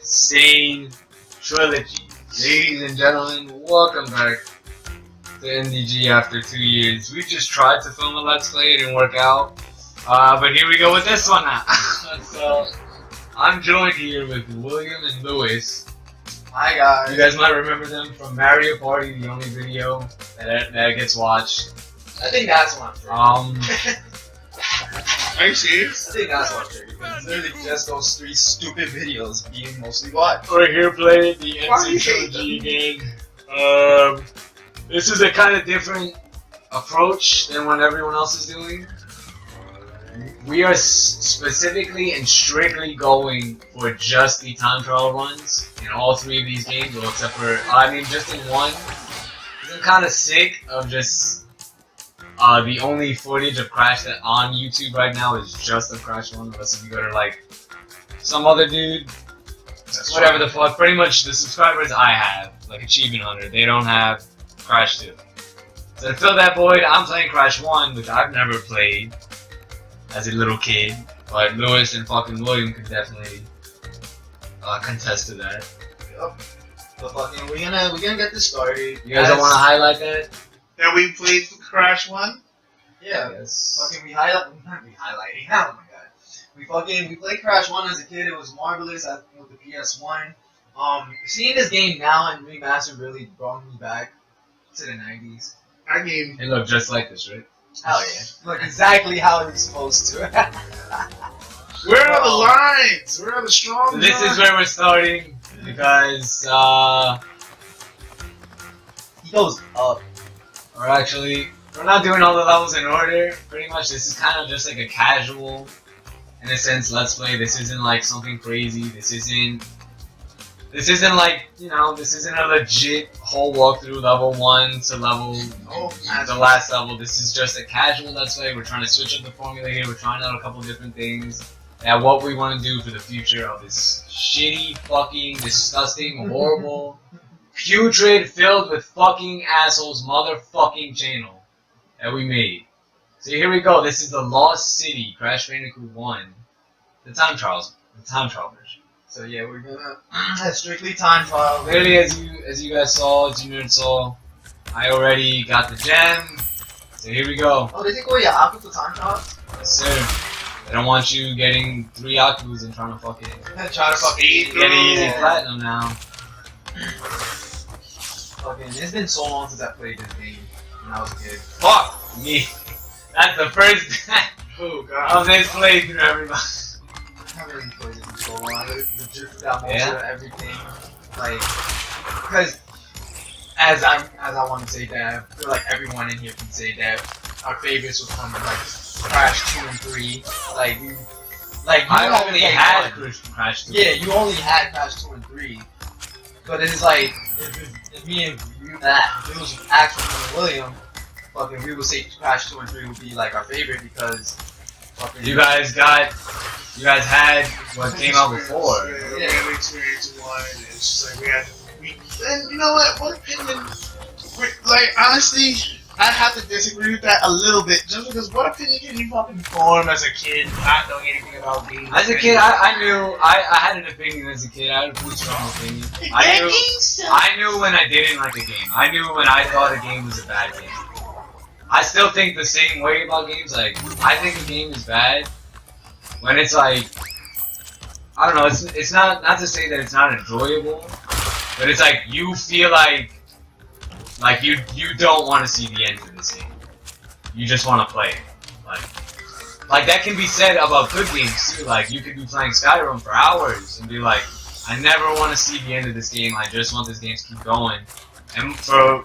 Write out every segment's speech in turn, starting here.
Sane Trilogy. Ladies and gentlemen, welcome back to NDG after 2 years. We just tried to film a Let's Play, it didn't work out. But here we go with this one now. So, I'm joined here with William and Lewis. Hi guys. You guys might remember them from Mario Party, the only video that gets watched. I think that's one. Are you serious? I think that's one. It's literally just those 3 stupid videos being mostly watched. We're here playing the NDG Trilogy game. This is a kind of different approach than what everyone else is doing. We are specifically and strictly going for just the time trial runs in all 3 of these games, well, except for, just in one. I'm kind of sick of just the only footage of Crash that on YouTube right now is just of Crash 1, unless if you go to like some other dude, whatever the fuck. Pretty much the subscribers I have, like Achievement Hunter, they don't have Crash 2. So to fill that void, I'm playing Crash 1, which I've never played as a little kid, but Lewis and fucking William can definitely contest to that. Yep. So fucking, we're gonna get this started. You guys don't want to highlight that? That we played Crash 1? Yeah. Yes. Fucking, we highlighting. Oh my god. We played Crash 1 as a kid. It was marvelous with the PS1. Seeing this game now and remastered really brought me back to the 90s. I mean, It looked just like this, right? Hell yeah. Look exactly how it's supposed to. where are the lines? Where are the strong So this lines? is where we're starting, because, He goes up. or actually, we're not doing all the levels in order. Pretty much, this is kind of just like a casual, in a sense, Let's Play. This isn't like something crazy. This isn't like, this isn't a legit whole walkthrough level 1 to level, the last level. This is just a casual Let's Play. We're trying to switch up the formula here. We're trying out a couple different things. And what we want to do for the future of this shitty, fucking, disgusting, horrible, putrid, filled with fucking assholes motherfucking channel that we made. So here we go. This is the Lost City, Crash Bandicoot 1. The time trial version. So yeah, we're gonna strictly time trial. Clearly, as you guys saw, as you nerds saw, I already got the gem. So here we go. Oh, they take away your Aku for time trials? Yes, sir. I don't want you getting 3 Akus and trying to fucking Try to fucking get an easy platinum now. Fucking, it's been so long since I played this game when I was a kid. Fuck me. That's the first Oh god. of this playthrough, everybody. I haven't really played it in so long. I legit forgot most Yeah? of everything. Like, because as I want to say that, I feel like everyone in here can say that our favorites were from like Crash 2 and 3. Like you I only played had one. Crash 2. Yeah, you only had Crash 2 and 3. But it's like, if me and you, if it was actually me and William, fucking, we would say Crash 2 and 3 would be like our favorite because fucking. You guys had what came out before. Yeah, we had experience one, and it's just like and you know what opinion, like honestly, I have to disagree with that a little bit, just because what opinion can you fucking form as a kid, not knowing anything about games? As a kid, I knew, I had an opinion as a kid. I had a pretty strong opinion. I knew when I didn't like a game. I knew when I thought a game was a bad game. I still think the same way about games. Like, I think a game is bad when it's like, I don't know, it's not to say that it's not enjoyable, but it's like you feel like you don't want to see the end of this game. You just want to play it. Like that can be said about good games too. Like you could be playing Skyrim for hours and be like, I never want to see the end of this game. I just want this game to keep going. And for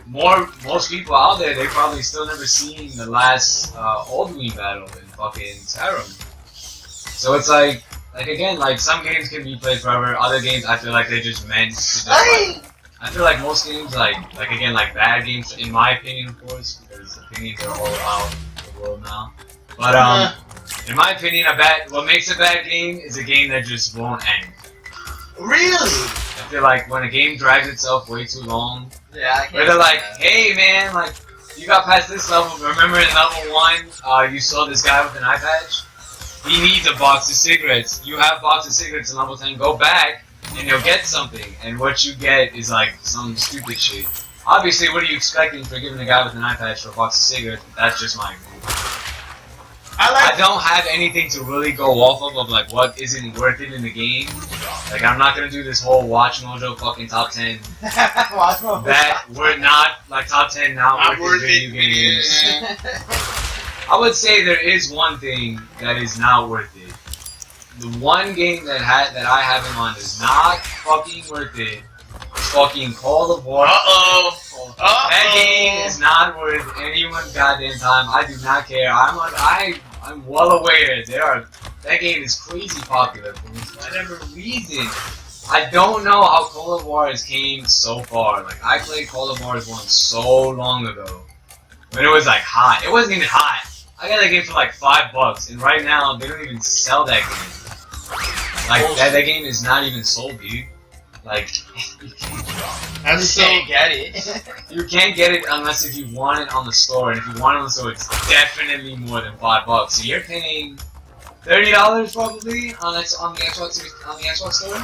most people out there, they probably still never seen the last Alduin battle in fucking Skyrim. So it's like again, like some games can be played forever. Other games, I feel like they're just meant to just like, I feel like most games, like again, like bad games, in my opinion, of course, because opinions are all out in the world now. But in my opinion, what makes a bad game is a game that just won't end. Really? I feel like when a game drags itself way too long, Yeah, I can't. where they're like, hey man, like you got past this level. Remember in level 1, you saw this guy with an eye patch. He needs a box of cigarettes. You have a box of cigarettes in level 10. Go back and you'll get something, and what you get is like some stupid shit. Obviously, what are you expecting for giving a guy with an eye patch for a box of cigarettes? That's just my opinion. I don't have anything to really go off of like what isn't worth it in the game. Like I'm not gonna do this whole Watch Mojo fucking top 10 that we're not like top 10 not worth it video games. I would say there is one thing that is not worth it. The one game that I have in mind is not fucking worth it. It's fucking Call of War. That game is not worth anyone's goddamn time. I do not care. I'm well aware that game is crazy popular for whatever reason. I don't know how Call of Juarez came so far. Like I played Call of Juarez 1 so long ago when it was like hot. It wasn't even hot. I got that game for like $5, and right now they don't even sell that game. Like that game is not even sold, dude. Like you can't get it. You can't get it unless if you want it on the store, and if you want it on the store, it's definitely more than $5. So you're paying $30 probably on the Xbox store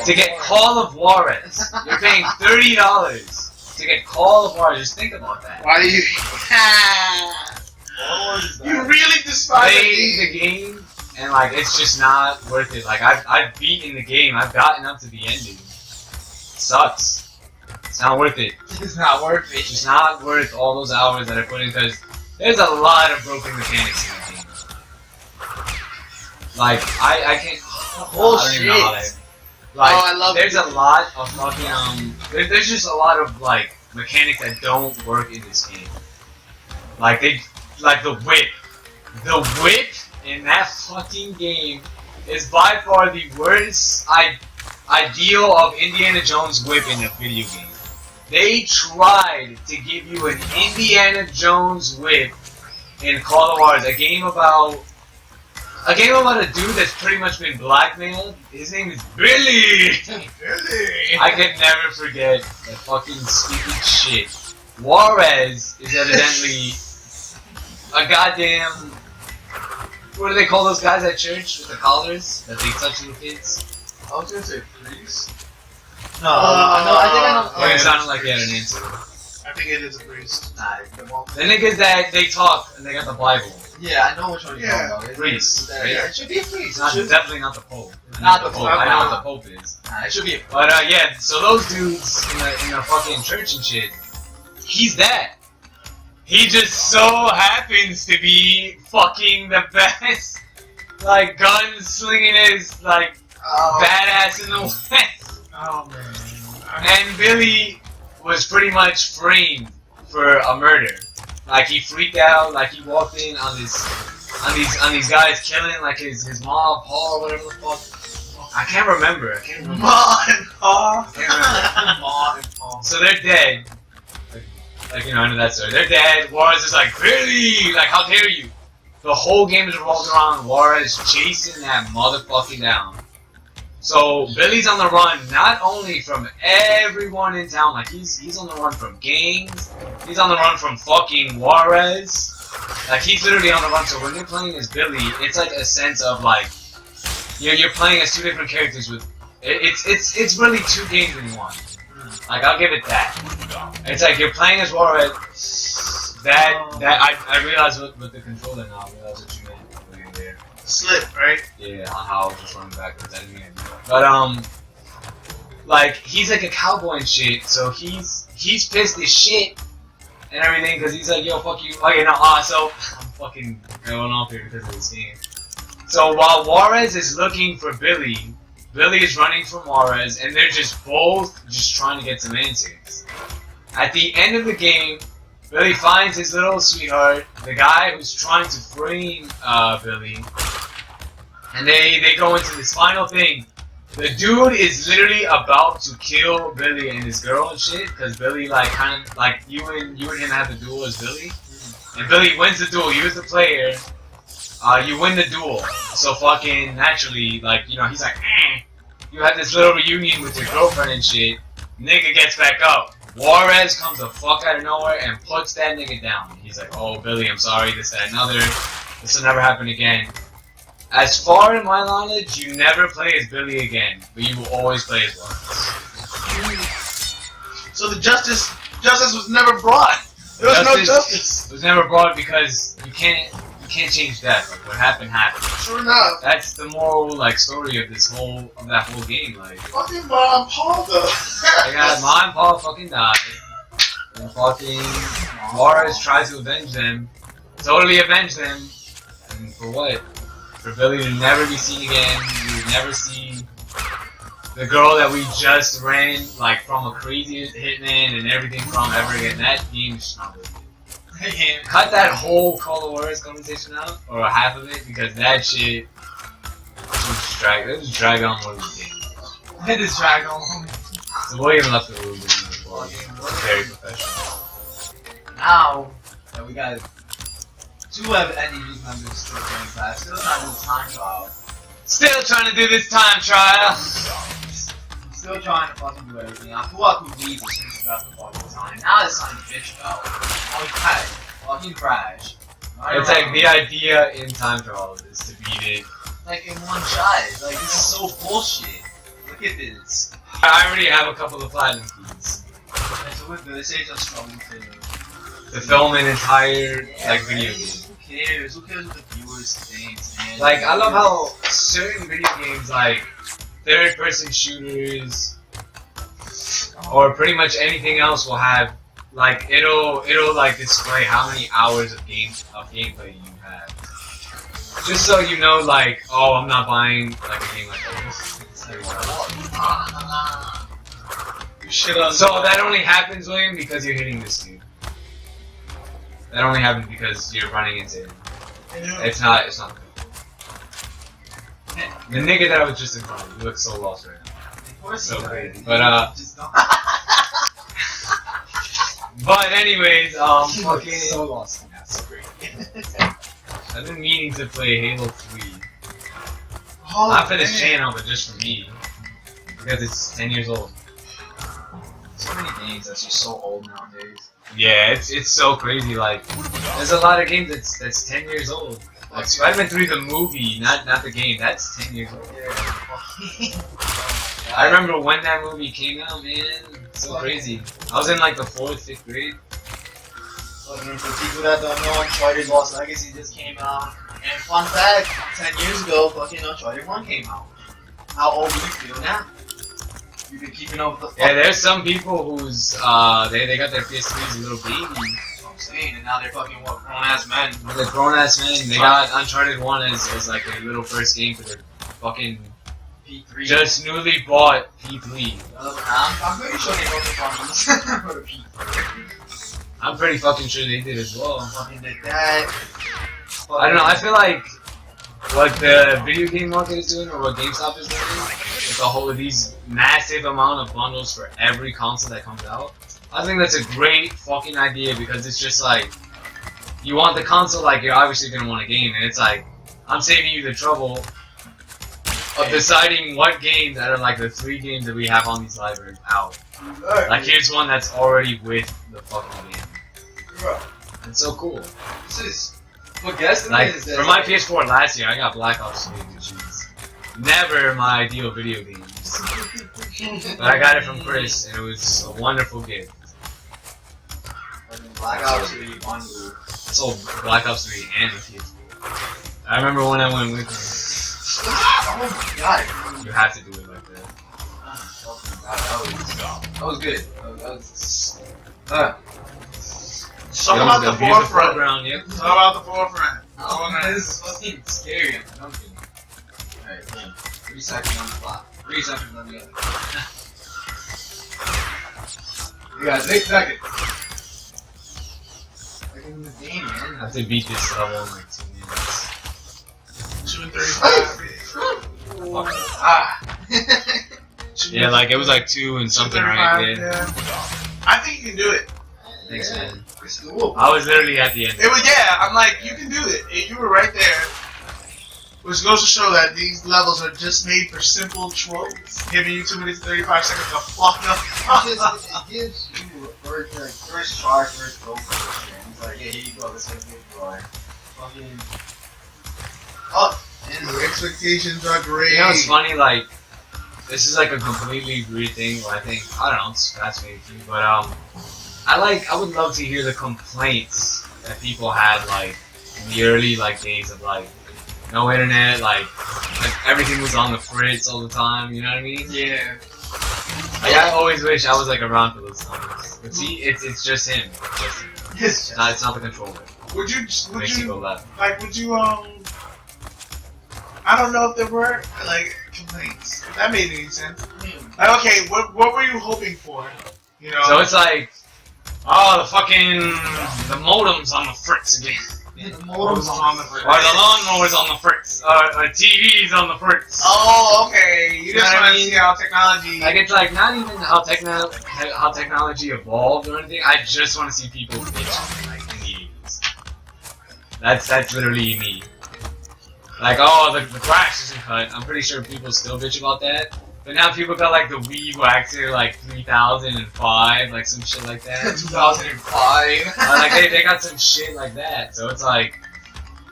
to get Call of Juarez. You're paying $30 to get Call of Juarez. Just think about that. Why do you? You really despise the game. And like it's just not worth it. Like I've beaten the game. I've gotten up to the ending. It sucks. It's not worth it. It's not worth it. It's just not worth all those hours that I put in because there's a lot of broken mechanics in the game. Like I can't. Bullshit. I love. There's a lot of fucking There's just a lot of like mechanics that don't work in this game. Like the whip. The whip in that fucking game is by far the worst ideal of Indiana Jones whip in a video game. They tried to give you an Indiana Jones whip in Call of Juarez, a game about a dude that's pretty much been blackmailed. His name is Billy. Billy. I could never forget that fucking stupid shit. Juarez is evidently a goddamn. What do they call those guys at church with the collars that they touch little kids? I was gonna say priest. No, I think I know. It sounded like he had an answer. I think it is a priest. Nah, the niggas that they talk and they got the Bible. Yeah, I know which one you're talking about. Priest. Right? Yeah, it should be a priest. It's not, definitely not the Pope. Not the Pope. I know what the Pope is. Nah, it should be a But yeah, so those dudes in the fucking church and shit, he's that. He just so happens to be fucking the best, like gunslingingest, like badass in the West. Oh man. And Billy was pretty much framed for a murder. Like he freaked out, like he walked in on these guys killing like his mom, Paul, or whatever the fuck. I can't remember. Ma and Pa. Ma and Pa. So they're dead. Like, you know, I know that story. They're dead. Juarez is like, Billy! Like, how dare you? The whole game is revolved around Juarez chasing that motherfucking down. So, Billy's on the run, not only from everyone in town, like, he's on the run from gangs, he's on the run from fucking Juarez. Like, he's literally on the run, so when you're playing as Billy, it's like a sense of, like, you're playing as two different characters with... It's really two games in one. Like, I'll give it that. It's like you're playing as Juarez. I realized with the controller now. I realized what you meant there. Slip, right? Yeah, how I was just running backwards. I didn't mean to do that. But like he's like a cowboy and shit. So he's pissed as shit and everything because he's like, yo, fuck you. Okay, no, so I'm fucking going off here because of this game. So while Juarez is looking for Billy. Billy is running from Juarez, and they're just both just trying to get some answers. At the end of the game, Billy finds his little sweetheart, the guy who's trying to frame Billy, and they go into this final thing. The dude is literally about to kill Billy and his girl and shit, because Billy like kind of like you and him have the duel as Billy, and Billy wins the duel. You're the player. You win the duel, so fucking naturally, like, you know, he's like, you had this little reunion with your girlfriend and shit, nigga gets back up, Juarez comes the fuck out of nowhere and puts that nigga down. He's like, oh, Billy, I'm sorry, this, that, another, this will never happen again. as far in my knowledge, you never play as Billy again, but you will always play as Lawrence. So the justice was never brought. There was no justice. It was never brought because you can't change that. Like what happened happened. Sure enough. That's the moral like story of that whole game. Like fucking Mom and Paul though. They got Mom and Paul fucking died. And fucking Lawrence tried to avenge them. Totally avenge them. And for what? For Billy to never be seen again. You would never see the girl that we just ran like from a crazy hitman and everything from ever again. That game is not worth it. Cut that whole Call of Juarez conversation out, or half of it, because that shit was drag on more than the game. It is drag on. So William left the room before. Very professional. Now that we got 2 NDG members still playing class, still not doing time trial. Still trying to do this time trial. Still trying to fucking do everything. I thought I could leave as soon as we got the fucking time. Now it's time to bitch out. Okay, fucking crash. It's like the idea in time trial is to beat it. Like in one shot. Like this is so bullshit. Look at this. I already have a couple of platinum keys. And so with this, it's just struggling to film an entire like video game. Who cares? Who cares what the viewers think, man? Like I love how certain video games like third-person shooters or pretty much anything else will have like it'll like display how many hours of gameplay you have. Just so you know, like, oh, I'm not buying like a game like this. So that only happens, William, because you're hitting this dude. That only happens because you're running into him. It's not good. The nigga that I was just in front of, you look so lost right now. Of course so crazy. But but anyways, fucking so lost. That's so great. I've been meaning to play Halo 3. Oh, Not for this channel, but just for me. Because it's 10 years old. So many games that's just so old nowadays. Yeah, it's so crazy. Like, there's a lot of games that's 10 years old. Like Spider-Man 3, the movie, not the game. That's 10 years old. I remember when that movie came out, man. So crazy. I was in like the 4th, 5th grade. For people that don't know, Uncharted Lost Legacy just came out. And fun fact, 10 years ago, fucking Uncharted 1 came out. How old do you feel now? You've been keeping up with the Yeah, there's some people who's they got their PS3s as little babies. That's what I'm saying, and now they're fucking what, grown ass men. They're grown ass men. They got Uncharted 1 as like their little first game for their fucking P3. just newly bought P3. I'm pretty sure they both funds for the P3. I'm pretty fucking sure they did as well. Fucking did that. I don't know, I feel like what the video game market is doing, or what GameStop is doing, with a whole of these massive amount of bundles for every console that comes out. I think that's a great fucking idea, because it's just like, you want the console, like you're obviously gonna want a game, and it's like, I'm saving you the trouble of deciding what games out of like the 3 games that we have on these libraries out. Like here's one that's already with the fucking game. It's so cool. This is what guess Like is that for my PS4 last year, I got Black Ops 3, which is never my ideal video games. But I got it from Chris, and it was a wonderful gift. Black Ops 3 bundle. I sold Black Ops 3 and the PS4. I remember when I went with him. Oh my god. You have to do it like that. That was good. Talk about the forefront. Background, yep. Talk about the forefront. Oh man, this is fucking scary. I'm dunking. Alright, 3 seconds on the clock. 3 seconds on the other. You got 6 seconds. Like in the game, man. I have to beat this level in like 2 minutes. 2 and 35. Yeah, like it was like 2 and something right there. Yeah. I think you can do it. Thanks, man. It's cool. I was literally at the end. It was, yeah, I'm like, you can do it. And you were right there. Which goes to show that these levels are just made for simple trolls. Giving you 2 minutes and 35 seconds to fuck up. It gives you a first try, first go. It's like, yeah, here you go, let's get a good try. Fucking. Oh, And Your expectations are great. You know, it's funny, like, this is like a completely weird thing, I think, I don't know, it's fascinating to me, but, I would love to hear the complaints that people had, like, in the early, like, days of, like, no internet, like everything was on the fritz all the time, you know what I mean? yeah. Like, I always wish I was like around for those times. But see, it's just him. It's not the controller. Would you Makes you go left. like would you I don't know if there were like complaints. If that made any sense. Like, okay, what were you hoping for? You know. So it's like, oh, the modem's on the fritz again. The modems on the fritz. Or the lawnmower's on the fritz. Or TV's on the fritz. Oh, okay. You just know what I want to mean? see how technology. Like, it's like not even how technology evolved or anything. I just want to see people bitch like in the 80s. That's literally me. Like, oh, the crash isn't cut. I'm pretty sure people still bitch about that. But now people got like the Wii Waxer like 3005, like some shit like that. 2005. Like they got some shit like that. So it's like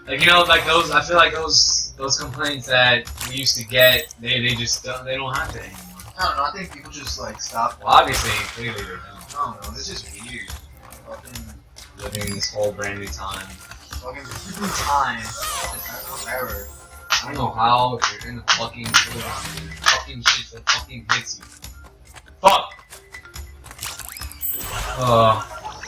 you know, like those. I feel like those complaints that we used to get, they just they don't have that anymore. I don't know. I think people just like stop. Well, obviously, clearly they don't. I don't know. It's just weird. Fucking Living in this whole brand new time. fucking time. It's forever. I don't know how if you're in the fucking fucking shit that fucking hits you. Fuck!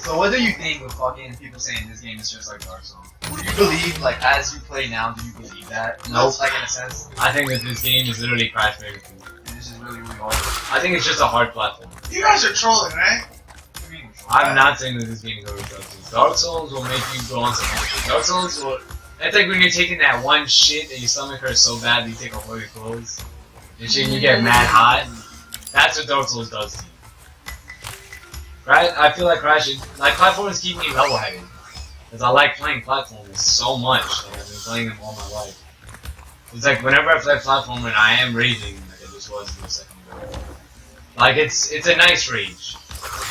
So what do you think of fucking people saying this game is just like Dark Souls? Do you believe, like, as you play now, do you believe that? Nope. Like, in a sense, I think that this game is literally Crash Bandicoot. and this is really, really hard. I think it's just a hard platform. You guys are trolling, right? I mean, I'm not saying that this game is over Dark Souls. Dark Souls will make you go on some other. Dark Souls will. That's like when you're taking that one shit and your stomach hurts so bad that you take off all your clothes and shit and you get mad hot. That's what Dark Souls does to you. Right? I feel like Crash is, like, platforms keep me level headed. Because I like playing platformers so much. Like, I've been playing them all my life. It's like whenever I play platformer and I am raging, like I just was in the second one. Like it's a nice rage.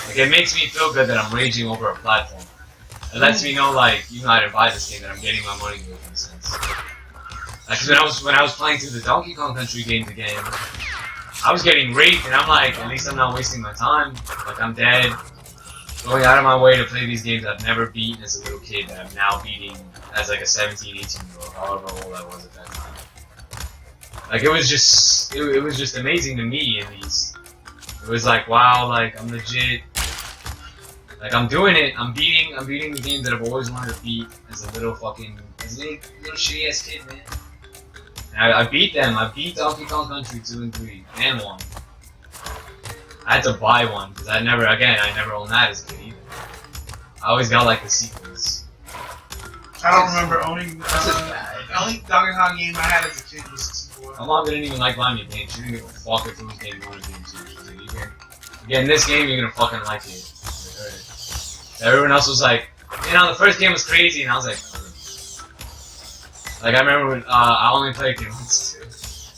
Like it makes me feel good that I'm raging over a platform. It lets me know, like, even though I didn't buy this game, that I'm getting my money worth in a sense. Like, 'cause when I was playing through the Donkey Kong Country games again, I was getting raped, and I'm like, at least I'm not wasting my time. Like, I'm dead. Going out of my way to play these games I've never beaten as a little kid that I'm now beating as like a 17, 18-year-old, however old I was at that time. Like, it was just amazing to me, at least. It was like, wow, like, I'm legit. Like, I'm doing it. I'm beating the games that I've always wanted to beat as a little little shitty ass kid, man. And I beat them. I beat Donkey Kong Country 2 and 3 and 1. I had to buy one because I never owned that as a kid either. I always got like the sequels. I don't remember owning. This is bad. The only Donkey Kong game I had as a kid was 64. My mom didn't even like buying me games. She didn't give a fuck if it was game 1 or game 2. She was like, you get in this game, you're gonna fucking like it. Everyone else was like, you know, the first game was crazy, and I was like I remember when I only played Kingdom Hearts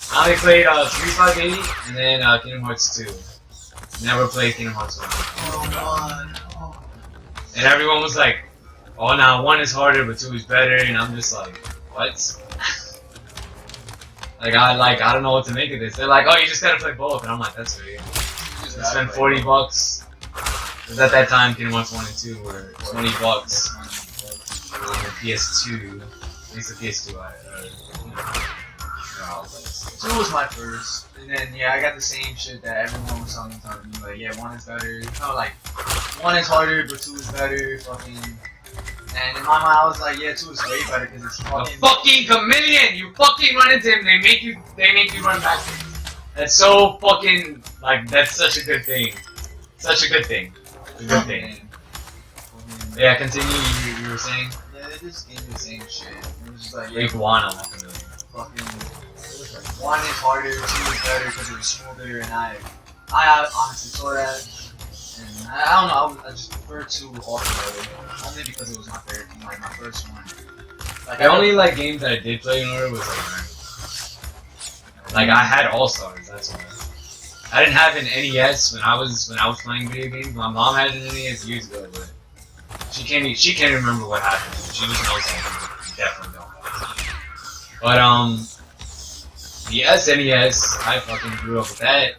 2. I only played 3580 and then Kingdom Hearts 2. Never played Kingdom Hearts 1. Oh, And everyone was like, oh, now 1 is harder, but 2 is better, and I'm just like, what? I don't know what to make of this. They're like, oh, you just gotta play both, and I'm like, that's weird. I spent $40. Because at that time, Kingdom Hearts 1 and 2 were $20 on the PS2. At least the PS2, Two was my first, and then yeah, I got the same shit that everyone was telling me. Like, yeah, 1 is better. You know, like 1 is harder, but 2 is better. Fucking. And in my mind, I was like, yeah, 2 is way better because it's a fucking. fucking chameleon! You fucking run into him, they make you run backwards. That's so fucking, like, that's such a good thing. Such a good thing. It's a good thing. Yeah, continue, you were saying? Yeah, they just gave me the same shit. It was just like, yeah, Iguana. fucking. 1 is harder, 2 is better because it was smoother, and I honestly saw that. And I don't know, I just prefer 2 altogether. Only because it was my favorite, like my first one. Like, The only, like, games that I did play in order was, like I had All-Stars, that's why. I didn't have an NES when I was playing video games. My mom had an NES years ago, but she can't remember what happened. She just knows that. Definitely don't. But the SNES, I fucking grew up with that.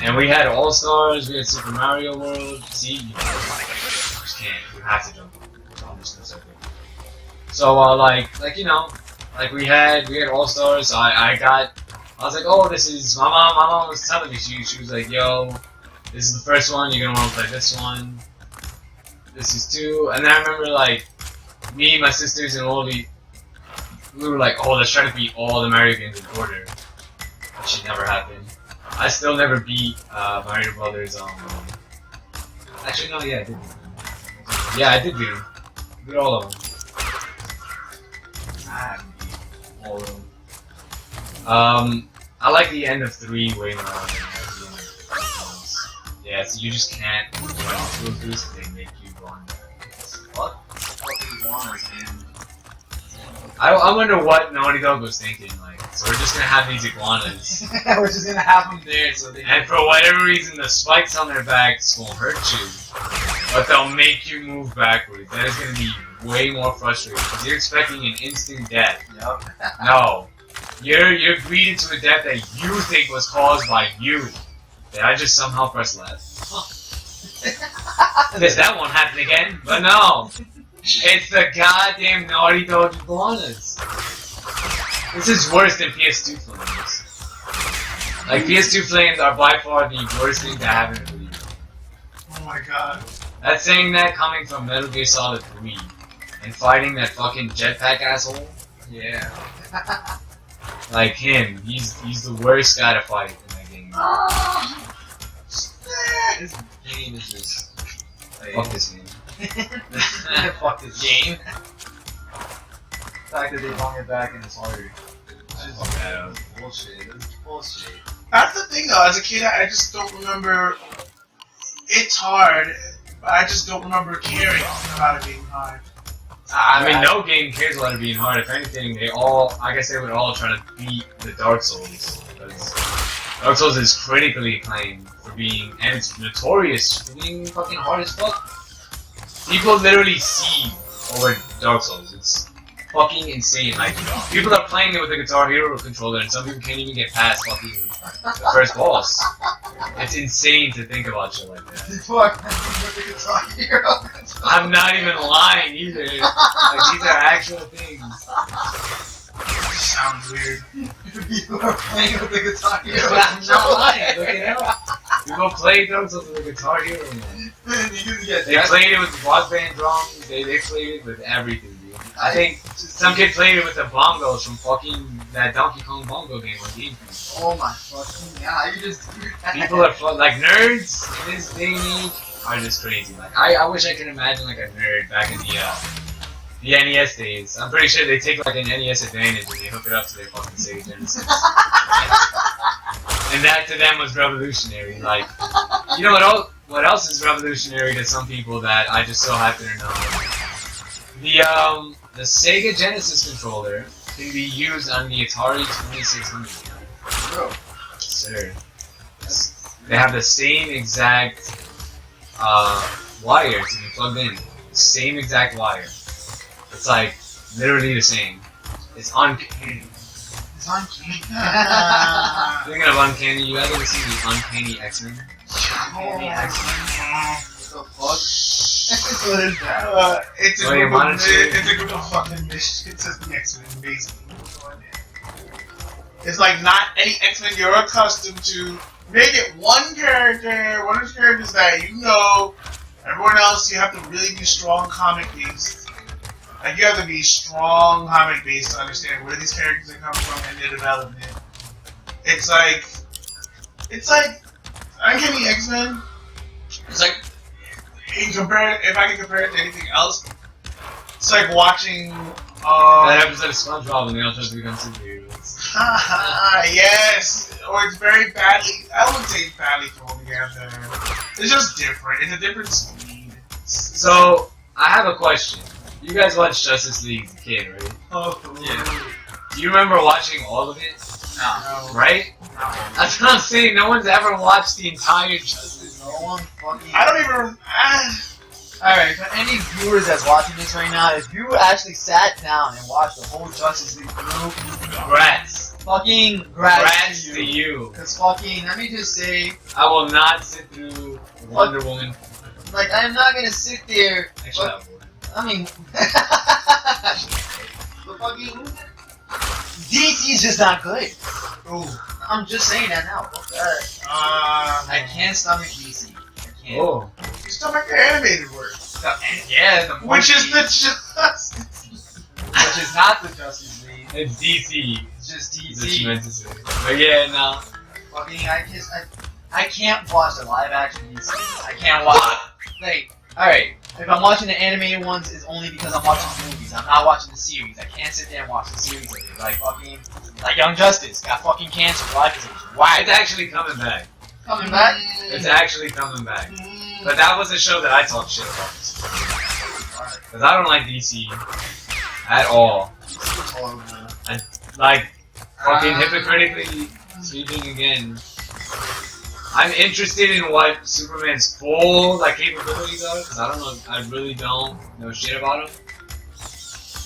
And we had All Stars, we had Super Mario World. See, you just can't. You have to jump on this circuit. So like you know, like we had All Stars. So I was like, oh, this is my mom was telling me, she was like, yo, this is the first one, you're gonna want to play this one. This is 2, and then I remember like me, my sisters, and Oldie, we were like, oh, let's try to beat all the Mario games in order. That should never happen. I still never beat Mario Brothers. Actually, no, yeah, I did. Yeah, I did beat them. Beat all of them. I haven't beat all of them. I like the end of 3 way more than the end of 3. Yeah, so you just can't run through this, they make you go on there. What? I wonder what Naughty Dog was thinking, like, so we're just gonna have these iguanas. We're just gonna have them there so they And for whatever reason, the spikes on their backs won't hurt you, but they'll make you move backwards. That is gonna be way more frustrating, because you're expecting an instant death. Yep. No. You're greeted to a death that you think was caused by you. Did I just somehow press left? Guess that won't happen again, but no. It's the goddamn Naughty Dog iguanas. This is worse than PS2 flames. Like, PS2 flames are by far the worst thing to happen in a video. Oh my god. That's saying that coming from Metal Gear Solid 3 and fighting that fucking jetpack asshole. Yeah. Like him, he's the worst guy to fight in that game. This game is just fuck this game. Fuck this game. The fact that they brought it back and it's harder. Bullshit. That's bullshit. That's the thing though, as a kid I just don't remember. It's hard, but I just don't remember caring about it being hard. I mean, no game cares about it being hard. If anything, I guess they would all try to beat the Dark Souls. Because Dark Souls is critically acclaimed for being, and it's notorious for being fucking hard as fuck. People literally see over Dark Souls. It's fucking insane. Like, people are playing it with a Guitar Hero controller, and some people can't even get past fucking the first boss. It's insane to think about shit like that. Fuck, with the Guitar Hero. I'm not even lying either. Like, these are actual things. Sounds weird. People are playing with the Guitar Hero. I'm not lying. Look it up. People play Dark Souls with a Guitar Hero, man. They played it with Rock Band drums. They played it with everything, dude. I think some kid played it with the bongos from fucking that Donkey Kong bongo game on GameCube. Oh my fucking god, you just do that. People are like nerds in this day and age are just crazy. Like I wish I could imagine like a nerd back in the NES days. I'm pretty sure they take like an NES Advantage and they hook it up to their fucking Sega Genesis. And that to them was revolutionary. Like, you know what else is revolutionary to some people that I just so happen to know? The Sega Genesis controller can be used on the Atari 2600. Bro. Sir. They have the same exact wire to be plugged in. The same exact wire. It's like literally the same. It's uncanny. It's uncanny. Speaking of uncanny, you guys ever see the Uncanny X-Men? Uncanny X-Men. What the fuck? What is that? It's a group of fucking missions. It says the X-Men, basically. It's like not any X-Men you're accustomed to. Make it one character, one of the characters that you know. Everyone else, you have to really be strong comic based. Like, you have to be strong comic based to understand where these characters are coming from and their development. It's like Uncanny X-Men. It's like, if I can compare it to anything else, it's like watching that episode of SpongeBob when they all try to become superheroes. Yes, or it's very badly. I wouldn't say it's badly thrown together. It's just different. It's a different speed. So I have a question. You guys watched Justice League as a kid, right? Oh, Yeah. Do you remember watching all of it? No. Right? No. That's what I'm saying. No one's ever watched the entire Justice League. No one fucking. I don't even. Alright, for any viewers that's watching this right now, if you actually sat down and watched the whole Justice League through, Congrats. Fucking Congrats to you. Cause fucking, let me just say, I will not sit through Wonder Woman. like, I'm not gonna sit there. Actually, I would. I mean, but fucking, DC is just not good. Ooh. I'm just saying that now. Fuck that. I can't stomach DC. I can't. Oh. You still make the animated work. Yeah, the Which is monkey, the just. which is not the Justice League. It's DC. It's just That's what you DC. meant to say. But yeah, no. Fucking, I can't watch the live action DC. I can't watch. Like, alright, if I'm watching the animated ones, it's only because I'm watching the movies. I'm not watching the series. I can't sit there and watch the series of it. Like fucking, like Young Justice got fucking cancer. Life is why It's actually coming back. coming back. It's actually coming back. But that was a show that I talked shit about. Because I don't like DC at all. Like, fucking hypocritically speaking again, I'm interested in what Superman's full like capabilities are, because I don't know, I really don't know shit about him.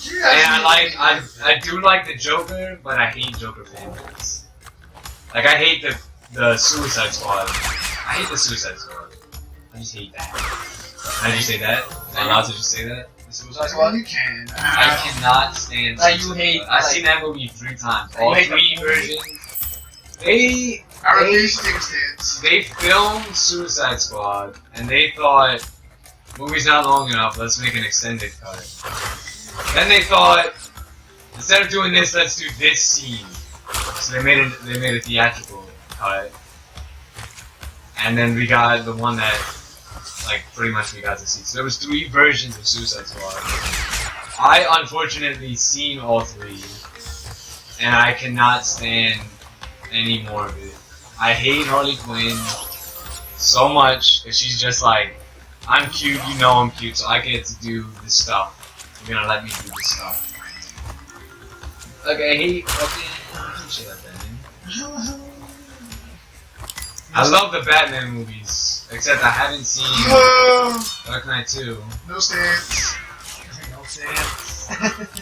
And I do like the Joker, but I hate Joker fanboys. Like, I hate the Suicide Squad. I hate the Suicide Squad. I just hate that. Can I just say that? Am I allowed to just say that? The Suicide Squad? You can. I cannot stand Like, you Suicide hate- Squad. I've like- seen that movie 3 times. You All hate the 3 movie? versions. I refuse to take a stance. They filmed Suicide Squad, and they thought, movie's not long enough, let's make an extended cut. Then they thought, instead of doing this, let's do this scene. So they made a theatrical cut. And then we got the one that, like, pretty much we got to see. So there was 3 versions of Suicide Squad. I unfortunately seen all 3, and I cannot stand any more of it. I hate Harley Quinn so much that she's just like, I'm cute, you know I'm cute, so I get to do this stuff. You're gonna let me do this stuff. Like, I hate fucking shit like that, man. I love the Batman movies, except I haven't seen Dark Knight 2. No stance. No sense.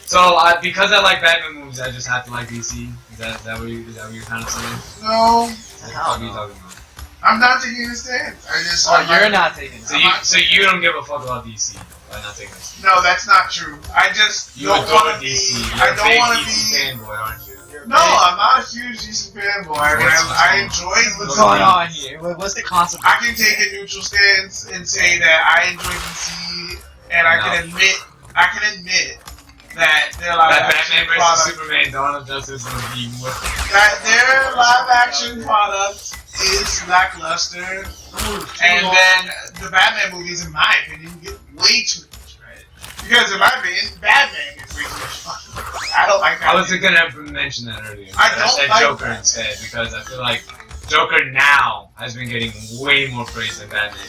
So, because I like Batman movies, I just have to like DC. Is that what you're kind of saying? No. What the fuck are you talking about? I'm not taking a stance. I just. Oh, you're not taking it. So you don't give a fuck about DC by not taking this. No, that's not true. I just You don't adore want to be. DC. I You're a don't big want to DC be. fanboy, aren't you? No, I'm not a huge DC fanboy. I enjoy What's the going on here? What's the concept? I can take a neutral stance and say that I enjoy DC, and I can admit that their live That action Batman vs product, Superman Dawn of Justice would be more. that their live action product is lackluster, and then the Batman movies, in my opinion, get way too much credit. Because in my opinion, Batman gets way too much fucking credit. I don't like I that. was gonna mention that earlier. I but don't said like Joker Batman. instead because I feel like Joker now has been getting way more praise than Batman.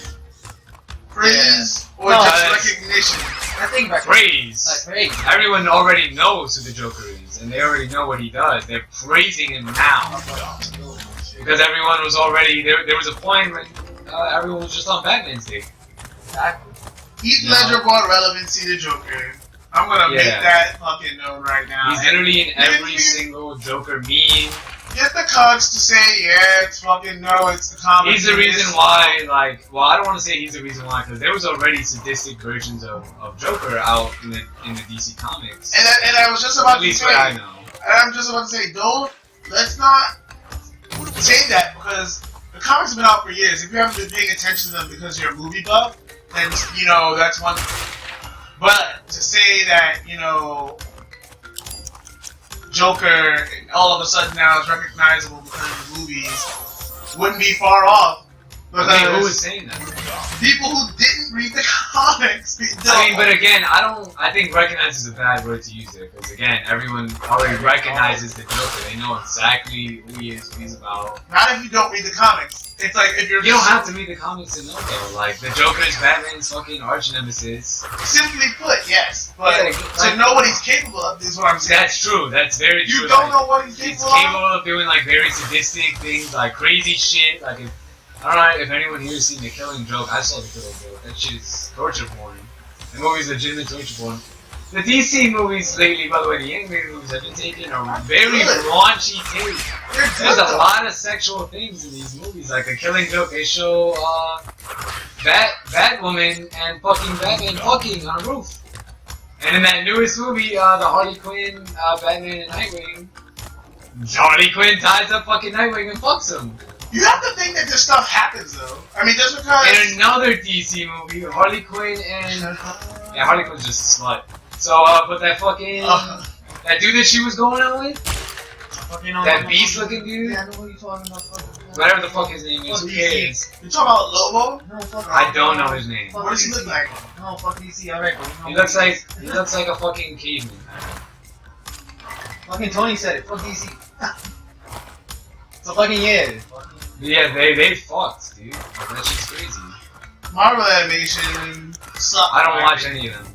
Praise or No, just that's- recognition. I think back. Praise. Like, hey, Everyone already knows who the Joker is, and they already know what he does. They're praising him now because everyone was already there. There was a point when everyone was just on Batman's dick. exactly. Heath No. Ledger brought relevancy to Joker. I'm gonna make Yeah. that fucking known right now. He's literally in every single Joker meme. Get the cuts to say, yeah, it's fucking no, it's the comic. He's the reason why, like, well, I don't want to say he's the reason why, because there was already sadistic versions of Joker out in the DC comics. And I was just about At to least say, what I know. and I'm just about to say, let's not say that because the comics have been out for years. If you haven't been paying attention to them because you're a movie buff, then you know that's one thing. But to say that Joker all of a sudden now is recognizable because of the movies wouldn't be far off. Because I mean, who was saying that? people who didn't read the comics. I mean, but again, I think recognize is a bad word to use there, because again, everyone already recognizes the Joker. They know exactly who he is, what he's about. Not if you don't read the comics. It's like if You don't have to read the comics to know, though. Like, the Joker is Batman's fucking arch nemesis. Simply put, yes. But Yeah, to like- know what he's capable of is what I'm saying. That's true. That's very true. You don't like, know what he's He's capable capable of? of doing like very sadistic things, like crazy shit. Like, I don't know if anyone here has seen The Killing Joke. I saw The Killing Joke. That shit is torture porn. The movie's legitimate torture porn. The DC movies lately, by the way, the animated movies have been taking a very raunchy take. There's a lot of sexual things in these movies. Like the Killing Joke, they show Batwoman and fucking Batman fucking on a roof. And in that newest movie, the Harley Quinn, Batman and Nightwing, Harley Quinn ties up fucking Nightwing and fucks him. You have to think that this stuff happens, though. I mean, just because... In another DC movie, Harley Quinn and... Yeah, Harley Quinn's just a slut. So, but that fucking... that dude that she was going out with? That beast-looking dude? Yeah, I know what you're talking about. Whatever the fuck his name is, who cares? You talking about Lobo? No, fuck I don't know his name. What does he look like? No, fuck DC, alright, bro. He looks like a fucking caveman. Fucking Tony said it, fuck DC. So fucking yeah. Yeah, they fucked, dude. That shit's crazy. Marvel animation sucks. I don't watch any of them.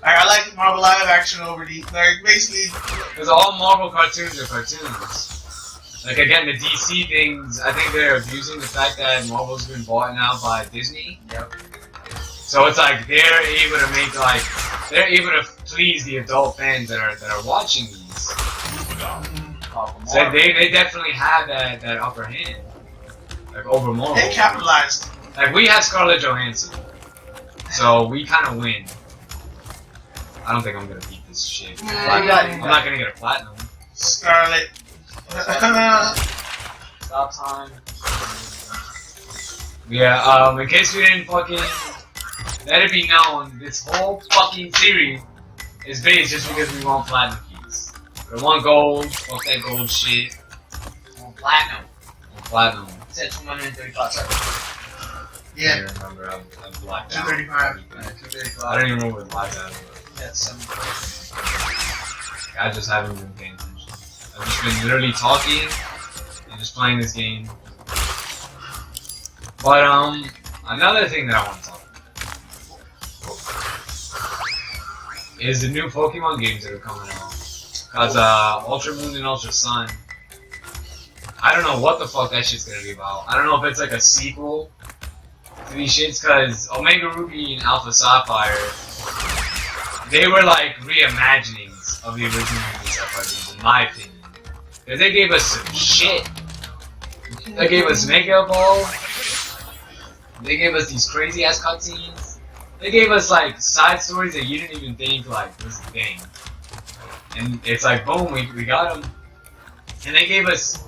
I like Marvel live action over the basically. Because all Marvel cartoons are cartoons. Like again, the DC things, I think they're abusing the fact that Marvel's been bought now by Disney. Yep. So it's like they're able to make they're able to please the adult fans that are watching these. So they definitely have that upper hand, like over Marvel. They capitalized. Like we have Scarlett Johansson, so we kind of win. I don't think I'm gonna beat this shit. I'm not gonna get a platinum. Scarlett. Stop time. Yeah. In case we didn't fucking let it be known, this whole fucking series is based just because we want platinum keys. We want gold. Fuck that gold shit. Platinum. Platinum. It said 235 seconds. Yeah. I remember. I'm blacked out. 235. I don't even remember what blacked out. That's some. I just haven't been paying attention. I've just been literally talking and just playing this game. But another thing that I want to talk about is the new Pokemon games that are coming out. Cause Ultra Moon and Ultra Sun, I don't know what the fuck that shit's gonna be about. I don't know if it's like a sequel to these shits, cause Omega Ruby and Alpha Sapphire, they were like reimaginings of the original Ruby Sapphire games, in my opinion. Cause they gave us some shit. They gave us Mega Ball. They gave us these crazy ass cutscenes. They gave us like side stories that you didn't even think like was a thing. And it's like boom, we got them. And they gave us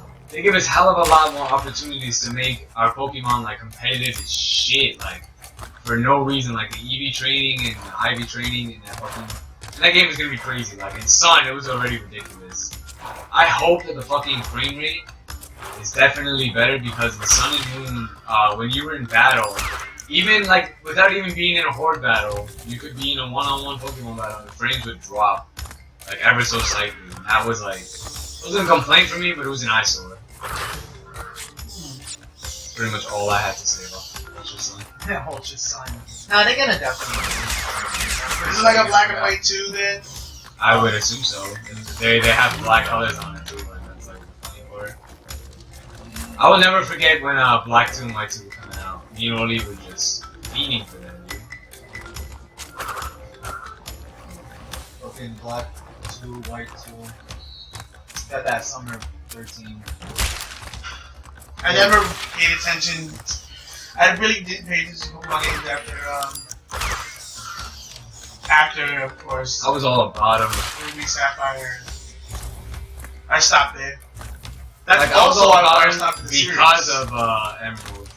hell of a lot more opportunities to make our Pokemon like competitive as shit, like for no reason, like the EV training and the IV training and that fucking. And that game is gonna be crazy. Like in Sun, it was already ridiculous. I hope that the fucking frame rate is definitely better because the Sun and Moon, when you were in battle, even like without even being in a horde battle, you could be in a one-on-one Pokemon battle and the frames would drop like ever so slightly. And that was like, it wasn't a complaint for me, but it was an eyesore. That's pretty much all I had to say about Ultra Sun. Yeah, Ultra Sun. No, they're gonna definitely. Is it like a black and white too then? I would assume so. They have black colors on it too, and that's like the funny part. I will never forget when Black 2 and White 2 were coming out. Me and Oli were just fiending for them, dude. Fucking Black 2, White 2. Got that summer 13. I never paid attention. I really didn't pay attention to Pokemon games after, of course, I was all about them. Ruby Sapphire. I stopped there. That's Like, I was also all why I about stopped them the because series. of Emerald.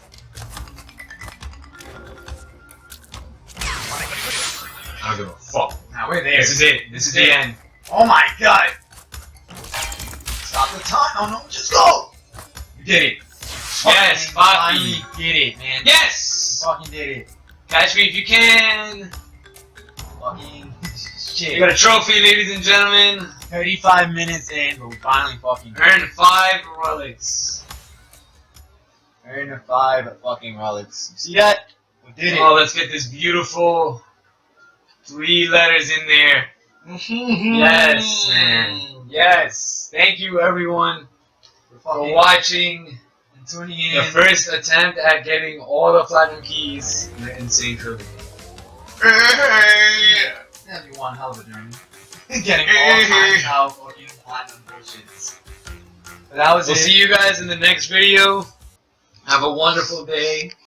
I don't give a fuck. Now we're there. This is it. This is the end. Oh my god! Stop the time! Oh no, just go! You did it. Yes, Finally Poppy. did it, man. Yes! Fucking did it. Catch me if you can. Fucking You shit. got a trophy, ladies and gentlemen. 35 minutes in, but we finally fucking Earned 5 relics. earned 5 fucking relics. You see that? We did it. Oh, let's get this beautiful 3 letters in there. Yes, man. Yes. Thank you, everyone, for watching and tuning in. the first attempt at getting all the platinum keys in the Insane Trilogy. Hey! gonna be one hell of a journey. Getting all kinds of fucking platinum bullshits. But that was We'll it. see you guys in the next video. Have a wonderful day.